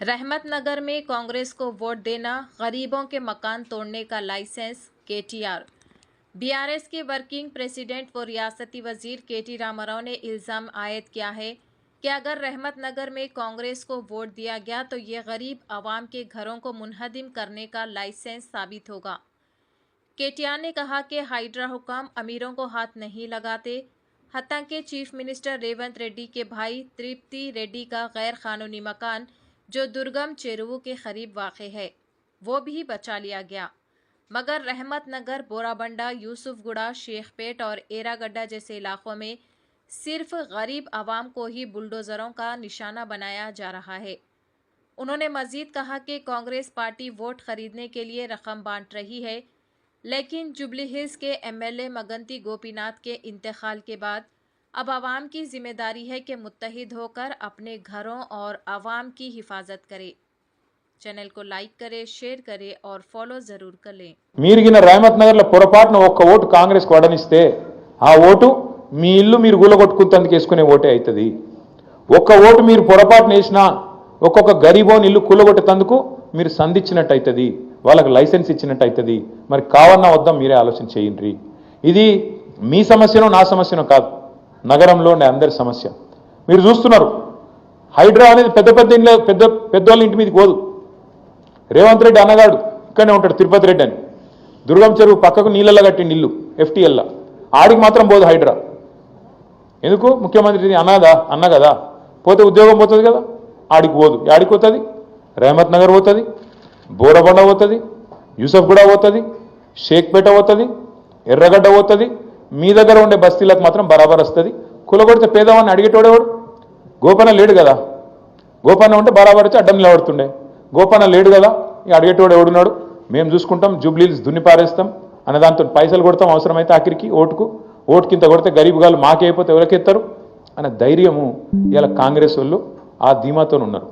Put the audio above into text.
रहमतनगर में कांग्रेस को वोट देना, गरीबों के मकान तोड़ने का लाइसेंस। केटीआर बीआरएस के वर्किंग प्रेसिडेंट व रियासती वजीर केटी रामाराव ने इल्ज़ाम आयद किया है कि अगर रहमतनगर में कांग्रेस को वोट दिया गया तो ये गरीब आवाम के घरों को मुनहदिम करने का लाइसेंस साबित होगा। केटीआर ने कहा कि हाइड्रा हुकाम अमीरों को हाथ नहीं लगाते। हत्ता के चीफ मिनिस्टर रेवंत रेड्डी के भाई तृप्ति रेड्डी का गैर कानूनी मकान जो दुर्गम चेरुवू के करीब वाक़े है वो भी बचा लिया गया, मगर रहमतनगर, बोराबंडा, यूसुफगुड़ा, शेखपेट और एरागड्डा जैसे इलाकों में सिर्फ गरीब आवाम को ही बुलडोज़रों का निशाना बनाया जा रहा है। उन्होंने मजीद कहा कि कांग्रेस पार्टी वोट खरीदने के लिए रकम बांट रही है, लेकिन जुबली हिल्स के एमएलए मगंती गोपीनाथ के इंतकाल के बाद अब आवाम की जिम्मेदारी है कि मुत्तहिद होकर अपने घरों और आवाम की हिफाजत करे। चैनल को लाइक करें, शेयर करें और फॉलो जरूर कर लें। మీరుగిన రహమత్ నగర్ లో పొరపాటున ఒక్క ఓటు కాంగ్రెస్ కు వడనిస్తే ఆ ఓటు మీ ఇల్లు మీరు గులగొట్టుకుంటందుకు వేసుకునే ఓటే అవుతుంది. ఒక్క ఓటు మీరు పొరపాటున వేసినా ఒక్కొక్క గరీబోని ఇల్లు కూలగొట్టేందుకు మీరు సంధించినట్టు అవుతుంది, వాళ్ళకి లైసెన్స్ ఇచ్చినట్టు అవుతుంది. మరి కావన్నా వద్దా మీరే ఆలోచన చేయండి. ఇది మీ సమస్యనో నా సమస్యనో కాదు, నగరంలో ఉండే అందరి సమస్య. మీరు చూస్తున్నారు హైడ్రా అనేది పెద్ద పెద్ద ఇంట్లో పెద్దోళ్ళ ఇంటి మీదకి పోదు. రేవంత్ రెడ్డి అన్నగాడు ఇక్కడనే ఉంటాడు, తిరుపతి రెడ్డి అని, దుర్గం చెరువు పక్కకు నీళ్ళల్లో కట్టిండి ఇల్లు ఎఫ్టీఎల్లా, ఆడికి మాత్రం పోదు హైడ్రా. ఎందుకు? ముఖ్యమంత్రి అన్న కదా, పోతే ఉద్యోగం పోతుంది కదా, ఆడికి పోదు. ఆడికి పోతుంది, రహమత్ నగర్ పోతుంది, బోరబండ పోతుంది, యూసఫ్గూడ పోతుంది, షేక్పేట పోతుంది, ఎర్రగడ్డ పోతుంది. మీ దగ్గర ఉండే బస్తీలకు మాత్రం బరాబర్ వస్తుంది. కులగొడితే పేదవాడిని అడిగేటోడేవాడు? గోపన్న లేడు కదా, గోపన్న ఉంటే బరాబర్ వచ్చి అడ్డం నిలబడుతుండే. గోపన్న లేడు కదా, ఈ అడిగేటోడు ఎవడున్నాడు? మేము చూసుకుంటాం, జూబ్లీస్ దున్నిపారేస్తాం అనే దాంతో పైసలు కొడతాం, అవసరమైతే ఆఖరికి ఓటుకింత కొడితే గరీబ్ గాలు మాకే అయిపోతే ఎవరికెత్తారు అనే ధైర్యము ఇలా కాంగ్రెస్ వాళ్ళు ఆ ధీమాతో ఉన్నారు.